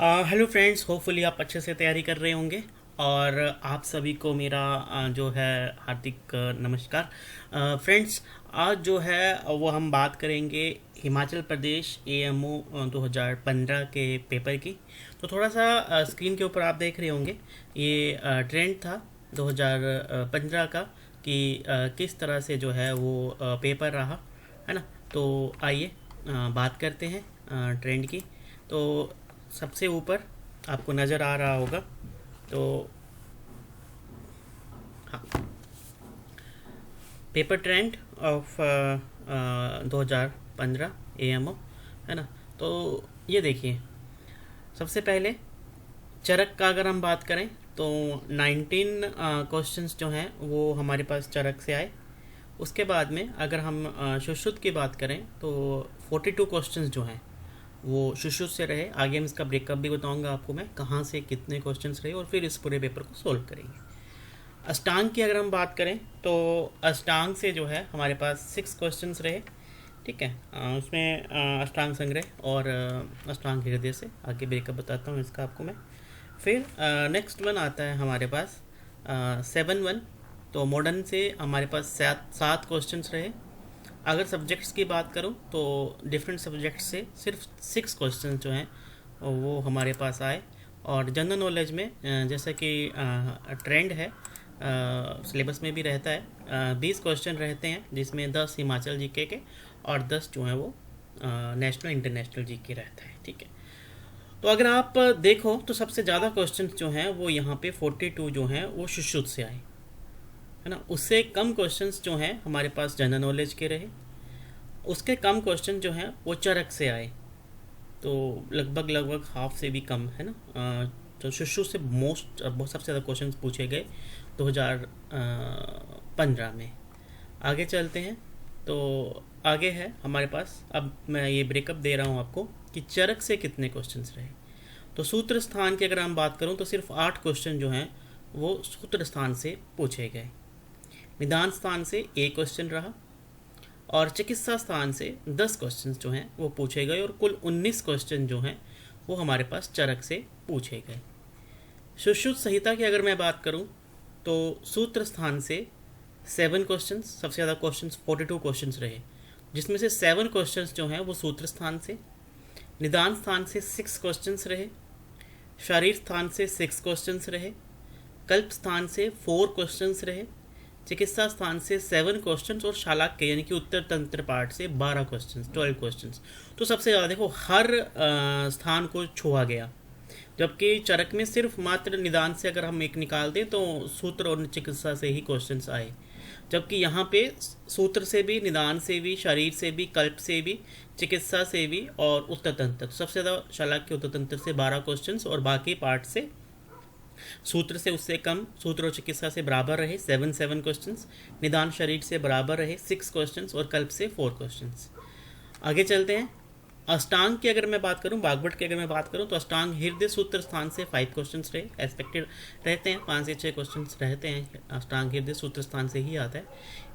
Hello friends, hopefully आप अच्छे से तैयारी कर रहे होंगे। और आप सभी को मेरा जो है हार्दिक नमस्कार। फ्रेंड्स, आज जो है वो हम बात करेंगे हिमाचल प्रदेश एएमओ 2015 के पेपर की। तो थोड़ा सा स्क्रीन के ऊपर आप देख रहे होंगे, ये ट्रेंड था 2015 का कि किस तरह से जो है वो पेपर रहा, है ना। तो आइए बात करते हैं ट्रेंड की। तो सबसे ऊपर आपको नज़र आ रहा होगा, तो हाँ, पेपर ट्रेंड ऑफ 2015 एएमओ, है ना। तो ये देखिए, सबसे पहले चरक का अगर हम बात करें तो 19 क्वेश्चंस जो हैं वो हमारे पास चरक से आए। उसके बाद में अगर हम सुश्रुत की बात करें तो 42 क्वेश्चंस जो हैं वो सुश्रुत से रहे। आगे हम इसका ब्रेकअप भी बताऊंगा आपको मैं, कहाँ से कितने क्वेश्चंस रहे, और फिर इस पूरे पेपर को सोल्व करेंगे। अष्टांग की अगर हम बात करें तो अष्टांग से जो है हमारे पास 6 क्वेश्चंस रहे। ठीक है, उसमें अष्टांग संग्रह और अष्टांग हृदय से आगे ब्रेकअप बताता हूँ इसका आपको मैं। फिर नेक्स्ट वन आता है हमारे पास 7-1। तो मॉडर्न से हमारे पास 7 क्वेश्चंस रहे। अगर सब्जेक्ट्स की बात करूं तो डिफरेंट सब्जेक्ट्स से सिर्फ 6 क्वेश्चन जो हैं वो हमारे पास आए। और जनरल नॉलेज में जैसा कि ट्रेंड है, सिलेबस में भी रहता है, 20 क्वेश्चन रहते हैं, जिसमें 10 हिमाचल जीके के और 10 जो हैं वो नेशनल इंटरनेशनल जीके रहता है। ठीक है, तो अगर आप देखो तो सबसे ज़्यादा क्वेश्चन जो हैं वो यहाँ पे 42 जो हैं वो सुश्रुत से आए, है ना। उससे कम क्वेश्चंस जो हैं हमारे पास जनरल नॉलेज के रहे। उसके कम क्वेश्चन जो हैं वो चरक से आए, तो लगभग हाफ से भी कम, है ना। तो सुश्रुत से बहुत सबसे ज़्यादा क्वेश्चन पूछे गए 2015 में। आगे चलते हैं, तो आगे है हमारे पास, अब मैं ये ब्रेकअप दे रहा हूँ आपको कि चरक से कितने क्वेश्चंस रहे। तो सूत्र स्थान की अगर हम बात करूँ तो सिर्फ 8 क्वेश्चन जो हैं वो सूत्र स्थान से पूछे गए। निदान स्थान से 1 क्वेश्चन रहा और चिकित्सा स्थान से 10 क्वेश्चन जो हैं वो पूछे गए, और कुल 19 क्वेश्चन जो हैं वो हमारे पास चरक से पूछे गए। सुश्रुत संहिता की अगर मैं बात करूं तो सूत्र स्थान से 7 क्वेश्चन, सबसे ज़्यादा क्वेश्चन 42 क्वेश्चन रहे, जिसमें से 7 क्वेश्चन जो हैं वो सूत्र स्थान से। निदान स्थान से 6 क्वेश्चन रहे, शरीर स्थान से 6 क्वेश्चन रहे, कल्प स्थान से 4 क्वेश्चन रहे, चिकित्सा स्थान से 7 क्वेश्चंस, और शालाक्य यानी कि उत्तर तंत्र पार्ट से 12 क्वेश्चंस, 12 क्वेश्चंस। तो सबसे ज़्यादा देखो हर स्थान को छुआ गया, जबकि चरक में सिर्फ मात्र निदान से अगर हम एक निकाल दें तो सूत्र और चिकित्सा से ही क्वेश्चंस आए, जबकि यहाँ पे सूत्र से भी, निदान से भी, शरीर से भी, कल्प से भी, चिकित्सा से भी और उत्तर तंत्र, तो सबसे ज़्यादा शालाक्य उत्तर तंत्र से 12 क्वेश्चंस, और बाकी पार्ट से सूत्र से उससे कम, सूत्र और चिकित्सा से बराबर रहे 7 क्वेश्चंस, निदान शरीर से बराबर रहे 6 क्वेश्चंस, और कल्प से 4 क्वेश्चंस। आगे चलते हैं। अष्टांग की अगर मैं बात करूं, बागवट की अगर मैं बात करूं तो अष्टांग हृदय सूत्र स्थान से 5 क्वेश्चंस रहे, एक्सपेक्टेड रहते हैं 5 से 6 क्वेश्चंस रहते हैं, अष्टांग हृदय सूत्र स्थान से ही आता है।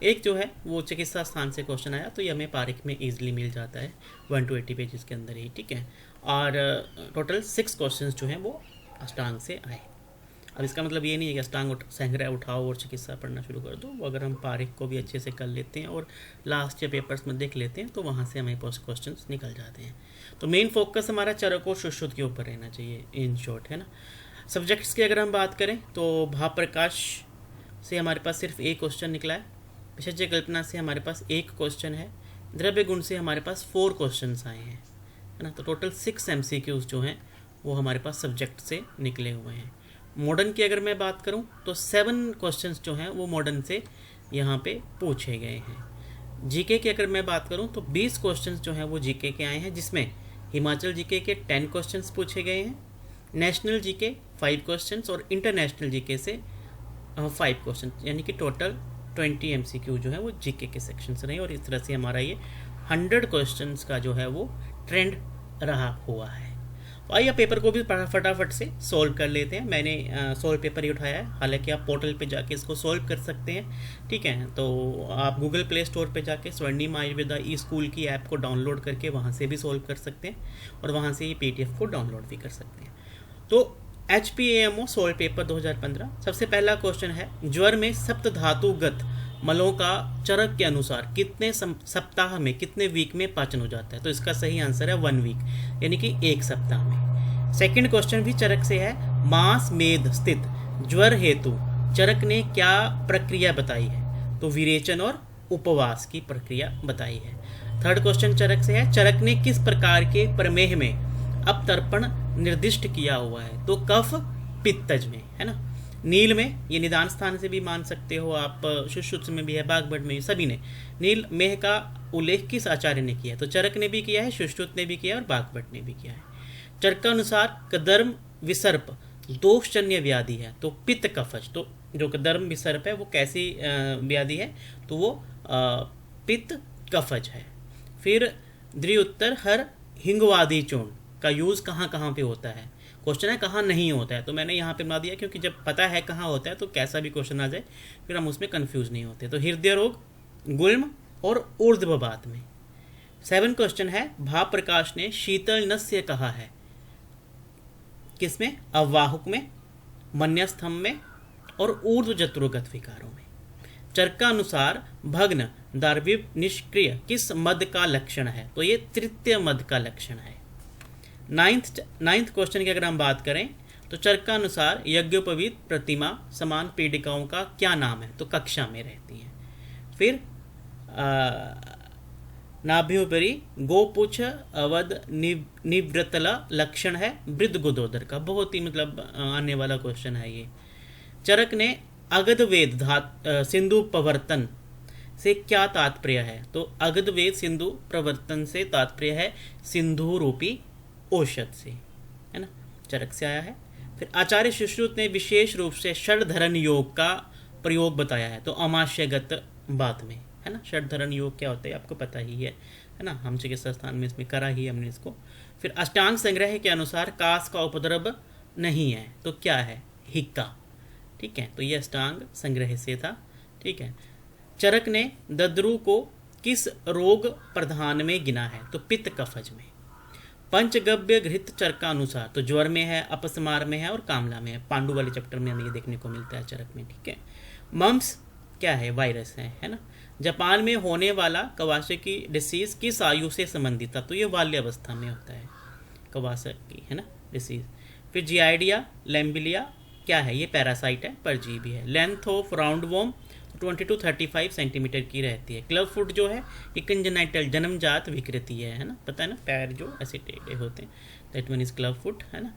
एक जो है वो चिकित्सा स्थान से क्वेश्चन आया, तो ये हमें पारिक में ईजिली मिल जाता है 1 to 80 पेजेस के अंदर ही। ठीक है, और टोटल 6 क्वेश्चन जो हैं वो अष्टांग से आए। अब इसका मतलब ये नहीं है कि अष्टांग संग्रह उठाओ और चिकित्सा पढ़ना शुरू कर दो। अगर हम पारिक को भी अच्छे से कर लेते हैं और लास्ट या पेपर्स में देख लेते हैं तो वहाँ से हमें क्वेश्चन निकल जाते हैं। तो मेन फोकस हमारा चरक और सुश्रुत के ऊपर रहना चाहिए इन शॉर्ट, है ना। सब्जेक्ट्स की अगर हम बात करें तो भाव प्रकाश से हमारे पास सिर्फ 1 क्वेश्चन निकला है। विशेष्य कल्पना से हमारे पास 1 क्वेश्चन है। द्रव्य गुण से हमारे पास 4 क्वेश्चन आए हैं, है ना। तो टोटल 6 MCQs जो हैं वो हमारे पास सब्जेक्ट से निकले हुए हैं। मॉडर्न की अगर मैं बात करूं तो 7 क्वेश्चंस जो हैं वो मॉडर्न से यहाँ पे पूछे गए हैं। जीके की अगर मैं बात करूं तो 20 क्वेश्चंस जो हैं वो जीके के आए हैं, जिसमें हिमाचल जीके के 10 क्वेश्चंस पूछे गए हैं, नेशनल जीके 5 क्वेश्चंस, और इंटरनेशनल जीके से 5 क्वेश्चन, यानी कि टोटल 20 MCQ जो है वो जीके के सेक्शन से रहे। और इस तरह से हमारा ये 100 क्वेश्चंस का जो है वो ट्रेंड रहा हुआ है। तो आइए पेपर को भी फटाफट से सॉल्व कर लेते हैं। मैंने सॉल्व पेपर ही उठाया है, हालांकि आप पोर्टल पे जाके इसको सॉल्व कर सकते हैं। ठीक है, तो आप गूगल प्ले स्टोर पे जाके स्वर्णिम आयुर्वेदा ई स्कूल की ऐप को डाउनलोड करके वहाँ से भी सॉल्व कर सकते हैं और वहाँ से ये PDF को डाउनलोड भी कर सकते हैं। तो HPAMO सॉल्व पेपर 2015। सबसे पहला क्वेश्चन है, ज्वर में सप्त धातुगत मलों का चरक के अनुसार कितने सप्ताह में, कितने वीक में पाचन हो जाता है? तो इसका सही आंसर है 1 वीक, यानी कि 1 सप्ताह में। सेकंड क्वेश्चन भी चरक से है, मांस मेद स्थित ज्वर हेतु चरक ने क्या प्रक्रिया बताई है? तो विरेचन और उपवास की प्रक्रिया बताई है। थर्ड क्वेश्चन चरक से है, चरक ने किस प्रकार के प्रमेह में अपतर्पण निर्दिष्ट किया हुआ है? तो कफ पित्तज में, है ना। नील में, ये निदान स्थान से भी मान सकते हो आप, सुश्रुत में भी है, बागभट में, सभी ने नील मेह का उल्लेख किस आचार्य ने किया है? तो चरक ने भी किया है, सुश्रुत ने भी किया है और बागभट ने भी किया है। चरकानुसार कदर्म विसर्प दोषजन्य व्याधि है, तो पित्त कफज। तो जो कदर्म विसर्प है वो कैसी व्याधि है? तो वो पित्त कफज है। फिर द्विउत्तर हर हिंगवादी चूर्ण का यूज़ कहाँ कहाँ पे होता है? क्वेश्चन है कहाँ नहीं होता है, तो मैंने यहाँ पे बना दिया क्योंकि जब पता है कहाँ होता है तो कैसा भी क्वेश्चन आ जाए फिर हम उसमें कंफ्यूज नहीं होते। तो हृदय रोग, गुल्म और ऊर्ध्ववात में। 7 क्वेश्चन है, भाव प्रकाश ने शीतल नस्य कहा है? किसमें? अवाहुक में, मन्यस्थम में और ऊर्ध्व जत्रुगत विकारों में। चरकानुसार भग्न दार्भिव निष्क्रिय किस मद का लक्षण है? तो ये तृतीय मद का लक्षण है। नाइन्थ क्वेश्चन की अगर हम बात करें तो चरकानुसार यज्ञोपवीत प्रतिमा समान पीडिकाओं का क्या नाम है? तो कक्षा में रहती हैं। फिर नाभ्योपरि गोपुछ अवध निवृतला लक्षण है वृद्ध गुदोदर का। बहुत ही मतलब आने वाला क्वेश्चन है ये। चरक ने अगध वेद सिंधु प्रवर्तन से क्या तात्पर्य है? तो अगध वेद सिंधु प्रवर्तन से तात्पर्य है सिंधु रूपी औषध से, है ना, चरक से आया है। फिर आचार्य सुश्रुत ने विशेष रूप से षडधरण योग का प्रयोग बताया है, तो अमाशयगत बात में, है ना। षडधरण योग क्या होता है आपको पता ही है ना, हम चिकित्सा स्थान में इसमें करा ही हमने इसको। फिर अष्टांग संग्रह के अनुसार कास का उपद्रव नहीं है, तो क्या है? हिक्का। ठीक है, तो ये अष्टांग संग्रह से था। ठीक है, चरक ने दद्रु को किस रोग प्रधान में गिना है? तो पित्त कफज में। पंचगव्य घृत चरकानुसार, तो ज्वर में है, अपस्मार में है और कामला में है। पांडु वाले चैप्टर में हमें ये देखने को मिलता है चरक में। ठीक है, मम्स क्या है? वायरस है ना। जापान में होने वाला कवासाकी डिसीज किस आयु से संबंधित था? तो ये बाल्यावस्था में होता है कवासाकी, है ना, डिसीज। फिर जियाइडिया लैम्बिलिया क्या है? ये पैरासाइट है, परजीवी है। Length of round warm 20 to 35 centimetre की रहती है। क्लब फुट जो है ये कंजेनाइटल जन्मजात विकृति है ना, पता है ना, पैर जो ऐसे टेढ़े होते हैं, that mean is club foot, है ना।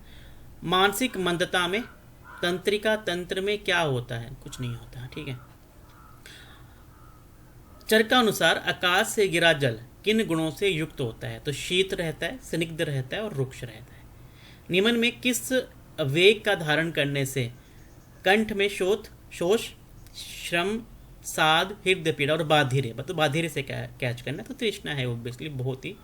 मानसिक मंदता में तंत्रिका तंत्र में क्या होता है? कुछ नहीं होता। ठीक है, चरकानुसार आकाश से गिरा जल किन गुणों से युक्त होता है? तो शीत रहता है, स्निग्ध रहता है और रुक्ष रहता है। निम्न में किस वेग का धारण करने से कंठ में शोष, श्रम, साध, हृदय पीड़ा और बाधिरे, मतलब बाधिरे से क्या कैच करना है? तो तृष्णा है, ऑब्वियसली बहुत ही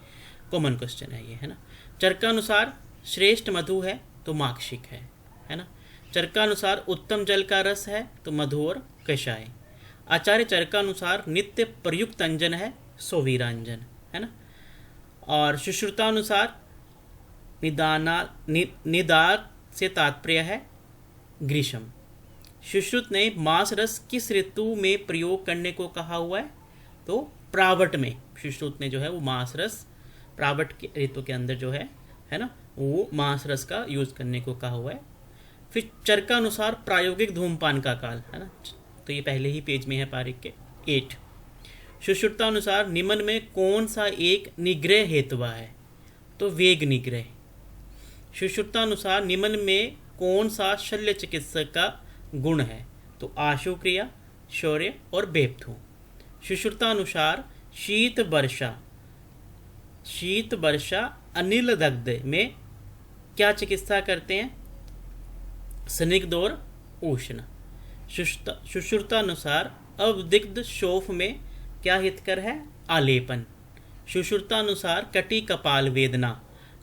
कॉमन क्वेश्चन है ये, है ना। चरकानुसार श्रेष्ठ मधु है, तो माक्षिक है ना। चरकानुसार उत्तम जल का रस है, तो मधु और कषाय। आचार्य चरकानुसार नित्य प्रयुक्त अंजन है, सोवीरांजन, है ना। और सुश्रुतानुसार निदान से तात्पर्य है ग्रीष्म। सुश्रुत ने मांस रस किस ऋतु में प्रयोग करने को कहा हुआ है? तो प्रावट में। सुश्रुत ने जो है वो मांस रस प्रावट के ऋतु के अंदर जो है ना, वो मांस रस का यूज करने को कहा हुआ है। फिर चरकानुसार प्रायोगिक धूमपान का काल, है ना, तो ये पहले ही पेज में है पारिक के 8। सुश्रुतानुसार निम्न में कौन सा एक निग्रह हेतुवा है? तो वेग निग्रह। सुश्रुतानुसार निम्न में कौन सा शल्य चिकित्सक का गुण है? तो आशु क्रिया, शौर्य और बेप्थु। सुश्रुतानुसार शीत वर्षा अनिल दग्ध में क्या चिकित्सा करते हैं? स्निग्ध और उष्ण। सुश्रुतानुसार अवदिग्ध शोफ में क्या हितकर है? आलेपन। सुश्रुतानुसार कटी कपाल वेदना,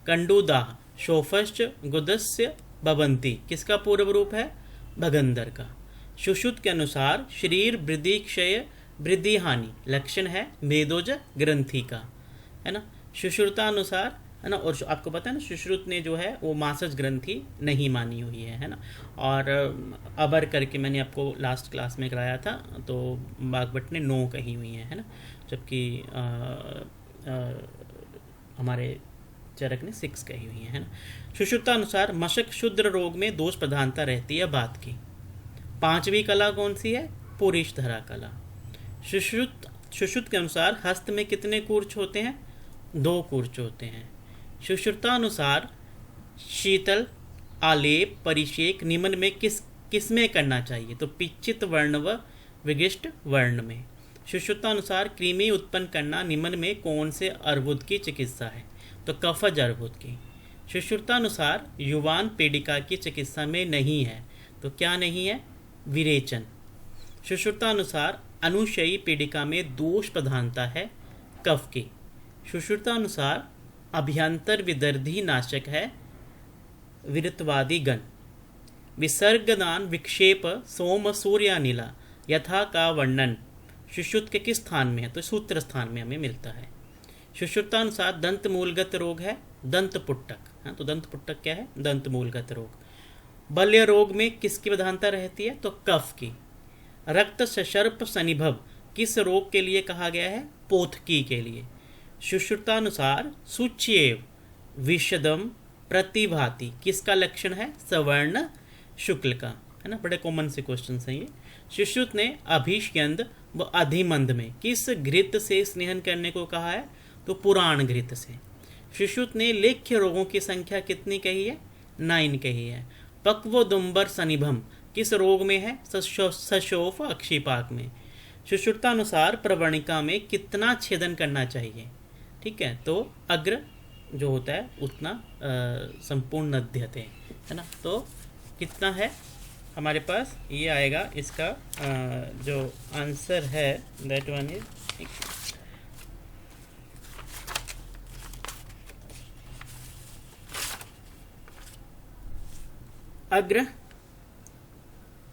कंडूदाह शोफश्च गुदस्य बबंती किसका पूर्व रूप है? भगंदर का। सुश्रुत के अनुसार शरीर वृद्धि क्षय वृद्धि हानि लक्षण है मेदोज ग्रंथि का, है ना। सुश्रुतानुसार, है ना। और आपको पता है ना, सुश्रुत ने जो है वो मासज ग्रंथि नहीं मानी हुई है ना। और अबर करके मैंने आपको लास्ट क्लास में कराया था, तो बागभट्ट ने 9 कही हुई है ना, जबकि हमारे चरक ने 6 कही हुई है ना। सुश्रुतानुसार मशक शुद्र रोग में दोष प्रधानता रहती है बात की। 5वीं कला कौन सी है? पुरीश धरा कला। सुश्रुत के अनुसार हस्त में कितने कूर्च होते हैं? 2 कूर्च होते हैं। सुश्रुतानुसार शीतल आलेप परिषेक निम्न में किस में करना चाहिए? तो पिच्चित वर्ण व विगिष्ट वर्ण में। सुश्रुतानुसार कृमि उत्पन्न करना निम्न में कौन से अर्बुद की चिकित्सा है? तो कफज अर्बुद की। सुश्रुतानुसार युवान पेडिका की चिकित्सा में नहीं है, तो क्या नहीं है? विरेचन। सुश्रुतानुसार अनुशयी पेडिका में दोष प्रधानता है कफ की। सुश्रुतानुसार अभ्यंतर विदर्धी नाशक है विरतवादी गण। विसर्गदान विक्षेप सोम सूर्यानिला यथा का वर्णन सुश्रुत के किस स्थान में है? तो सूत्र स्थान में हमें मिलता है। सुश्रुतानुसार दंत मूलगत रोग है दंत पुट्टक, हाँ, तो दंत पुट्टक क्या है? दंत मूलगत रोग। बल्य रोग में किसकी प्रधानता रहती है? तो कफ की। रक्त सशर्प सनिभव किस रोग के लिए कहा गया है? पोथकी के लिए। सुश्रुतानुसार सुच्येव विशदम प्रतिभाति किसका लक्षण है? सवर्ण शुक्ल का, है ना। बड़े कॉमन से क्वेश्चन हैं ये। सुश्रुत ने अभिष्यंद व अधिमंद में किस घृत से स्नेहन करने को कहा है? तो पुराण घृत से। सुश्रुत ने लेख्य रोगों की संख्या कितनी कही है? 9 कही है। पक्वोदुम्बर सनिभम किस रोग में है? सशोफ अक्षिपाक में। सुश्रुतानुसार प्रवणिका में कितना छेदन करना चाहिए? ठीक है, तो अग्र जो होता है उतना संपूर्ण नद्यते, है ना। तो कितना है हमारे पास? ये आएगा इसका जो आंसर है दैट वन इज अग्र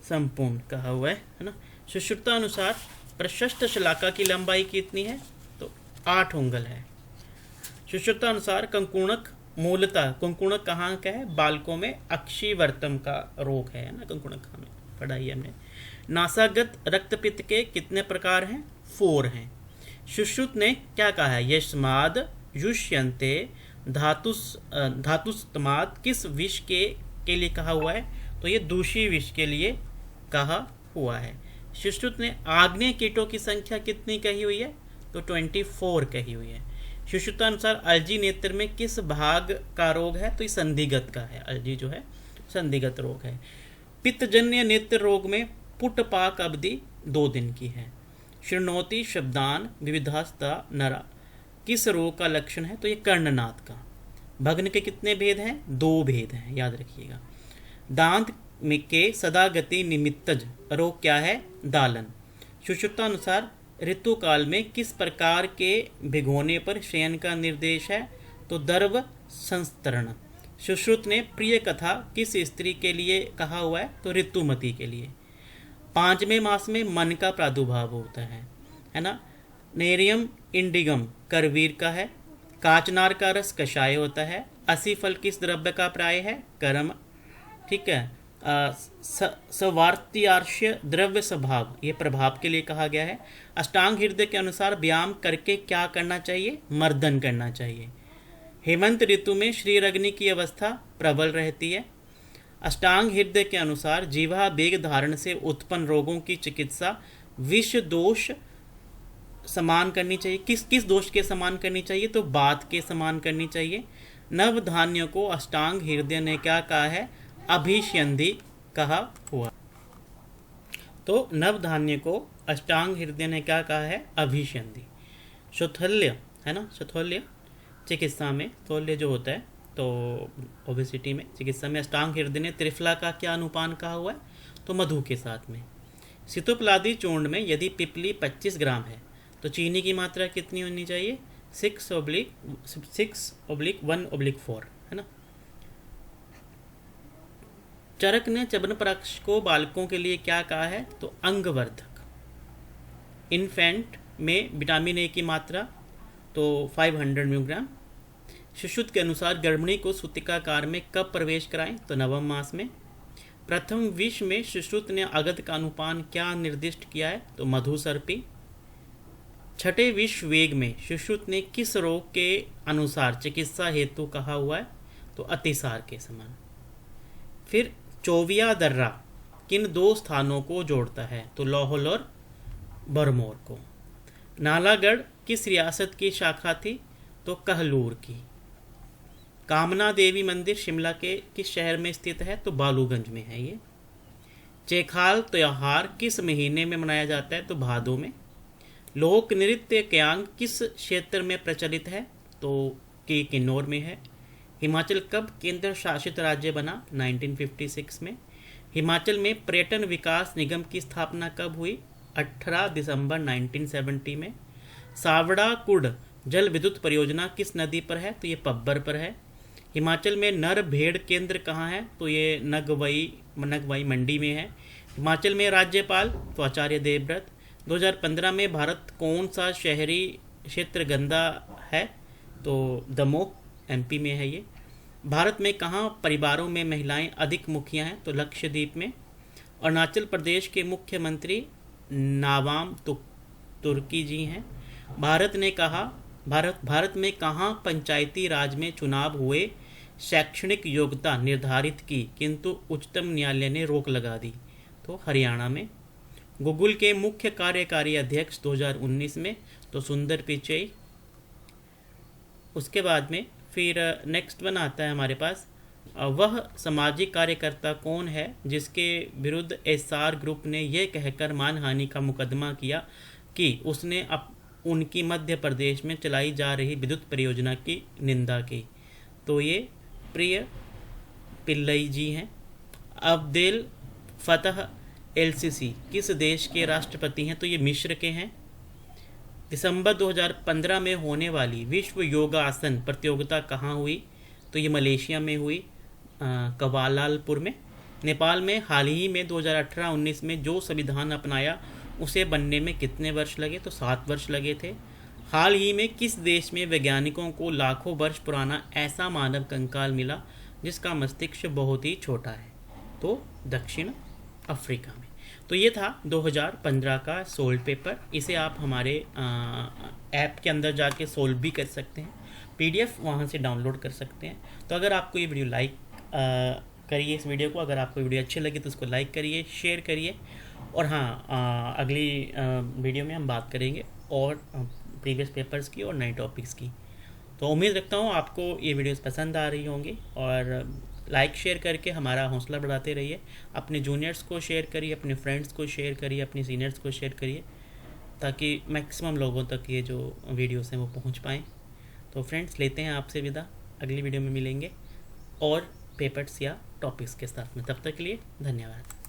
संपूर्ण कहा हुआ है ना। सुश्रुतानुसार प्रशस्त शलाका की लंबाई कितनी है? तो 8 उंगल है। सुश्रुतानुसार कंकुणक मूलतः कंकुणक कहाँ का है? बालकों में अक्षिवर्तम का रोग है ना। कंकुणक हमें पढ़ाई है हमने। नासागत रक्तपित्त के कितने प्रकार हैं? 4 हैं। सुश्रुत ने क्या कहा है? यस्माद युष्यन्ते धातुस्तमाद किस विष के लिए कहा हुआ है? तो ये दूषी विष के लिए कहा हुआ है। सुश्रुत ने आग्नेय कीटों की संख्या कितनी कही हुई है? तो 24 कही हुई है। सुश्रुतानुसार अलजी नेत्र में किस भाग का रोग है? तो ये संधिगत का है। अलजी जो है संधिगत रोग है। पित्तजन्य नेत्र रोग में पुटपाक अवधि 2 दिन की है। शृणोति शब्दान विविधास्ता नरा किस रोग का लक्षण है? तो ये कर्णनाद का। भग्न के कितने भेद हैं? 2 भेद हैं, याद रखिएगा। दांत में के सदागति निमित्तज रोग क्या है? दालन। सुश्रुतानुसार ऋतुकाल में किस प्रकार के भिगोने पर शयन का निर्देश है? तो दर्व संस्तरण। सुश्रुत ने प्रिय कथा किस स्त्री के लिए कहा हुआ है? तो ऋतुमती के लिए। 5वें मास में मन का प्रादुर्भाव होता है ना। नेरियम इंडिगम करवीर का है। काचनार का रस कषाय होता है। असी फल किस द्रव्य का प्राय है? कर्म, ठीक है। सवार्त्यार्ष्य द्रव्य स्वभाव ये प्रभाव के लिए कहा गया है। अष्टांग हृदय के अनुसार व्यायाम करके क्या करना चाहिए? मर्दन करना चाहिए। हेमंत ऋतु में श्रीर अग्नि की अवस्था प्रबल रहती है। अष्टांग हृदय के अनुसार जीवा बेग धारण से उत्पन्न रोगों की चिकित्सा विष दोष समान करनी चाहिए। किस दोष के समान करनी चाहिए? तो बात के समान करनी चाहिए। नव धान्य को अष्टांग हृदय ने क्या कहा है? अभिष्यंधि कहा हुआ। तो नव धान्य को अष्टांग हृदय ने क्या कहा है? अभिष्यंधि। शौथल्य है ना, शौथल्य चिकित्सा में थौल्य जो होता है, तो ओबेसिटी में चिकित्सा में अष्टांग हृदय ने त्रिफला का क्या अनुपान कहा हुआ है? तो मधु के साथ में। सितुपलादी चूर्ण में यदि पिपली 25 ग्राम है तो चीनी की मात्रा कितनी होनी चाहिए? 6/1/4 है ना। चरक ने च्यवनप्राश को बालकों के लिए क्या कहा है? तो अंगवर्धक। इन्फेंट में विटामिन ए की मात्रा तो 500 मिलीग्राम। सुश्रुत के अनुसार गर्भिणी को सूतिकागार में कब प्रवेश कराएं? तो नवम मास में। प्रथम विष में सुश्रुत ने अगध का अनुपान क्या निर्दिष्ट किया है? तो मधुसर्पी। छठे विष वेग में सुश्रुत ने किस रोग के अनुसार चिकित्सा हेतु कहा हुआ है? तो अतिसार के समान। फिर चौविया दर्रा किन दो स्थानों को जोड़ता है? तो लाहौल और बरमौर को। नालागढ़ किस रियासत की शाखा थी? तो कहलूर की। कामना देवी मंदिर शिमला के किस शहर में स्थित है? तो बालूगंज में है ये। चेखाल त्योहार किस महीने में मनाया जाता है? तो भादो में। लोक नृत्य क्यांग किस क्षेत्र में प्रचलित है? तो किन्नौर में है। हिमाचल कब केंद्र शासित राज्य बना? 1956 में। हिमाचल में पर्यटन विकास निगम की स्थापना कब हुई? 18 दिसंबर 1970 में। सावड़ा कुड जल विद्युत परियोजना किस नदी पर है? तो ये पब्बर पर है। हिमाचल में नर भेड़ केंद्र कहाँ है? तो ये नगवई मंडी में है। हिमाचल में राज्यपाल तो आचार्य देवव्रत। 2015 में भारत कौन सा शहरी क्षेत्र गंदा है? तो दमोह एमपी में है ये। भारत में कहाँ परिवारों में महिलाएं अधिक मुखिया हैं? तो लक्षद्वीप में। अरुणाचल प्रदेश के मुख्यमंत्री नावाम तुर्की जी हैं। भारत में कहाँ पंचायती राज में चुनाव हुए शैक्षणिक योग्यता निर्धारित की किंतु उच्चतम न्यायालय ने रोक लगा दी? तो हरियाणा में। गूगल के मुख्य कार्यकारी अध्यक्ष 2019 में? तो सुंदर पिचई। उसके बाद में फिर नेक्स्ट वन आता है हमारे पास, वह सामाजिक कार्यकर्ता कौन है जिसके विरुद्ध एसआर ग्रुप ने यह कहकर मानहानि का मुकदमा किया कि उसने उनकी मध्य प्रदेश में चलाई जा रही विद्युत परियोजना की निंदा की? तो ये प्रिय पिल्लई जी हैं। अब्देल फतह एलसीसी किस देश के राष्ट्रपति हैं? तो ये मिस्र के हैं। दिसंबर 2015 में होने वाली विश्व योगासन प्रतियोगिता कहाँ हुई? तो ये मलेशिया में हुई, कवालालपुर में। नेपाल में हाल ही में 2018-19 में जो संविधान अपनाया उसे बनने में कितने वर्ष लगे? तो 7 वर्ष लगे थे। हाल ही में किस देश में वैज्ञानिकों को लाखों वर्ष पुराना ऐसा मानव कंकाल मिला जिसका मस्तिष्क बहुत ही छोटा है? तो दक्षिण अफ्रीका में। तो ये था 2015 का सोल्व पेपर। इसे आप हमारे ऐप के अंदर जाके सोल्व भी कर सकते हैं, पीडीएफ वहाँ से डाउनलोड कर सकते हैं। तो अगर आपको ये वीडियो लाइक करिए इस वीडियो को, अगर आपको वीडियो अच्छी लगी तो उसको लाइक करिए, शेयर करिए। और हाँ, अगली वीडियो में हम बात करेंगे और प्रीवियस पेपर्स की और नए टॉपिक्स की। तो उम्मीद रखता हूँ आपको ये वीडियोस पसंद आ रही होंगी और लाइक शेयर करके हमारा हौसला बढ़ाते रहिए। अपने जूनियर्स को शेयर करिए, अपने फ्रेंड्स को शेयर करिए, अपने सीनियर्स को शेयर करिए, ताकि मैक्सिमम लोगों तक ये जो वीडियोस हैं वो पहुंच पाएँ। तो फ्रेंड्स, लेते हैं आपसे विदा, अगली वीडियो में मिलेंगे और पेपर्स या टॉपिक्स के साथ में। तब तक के लिए धन्यवाद।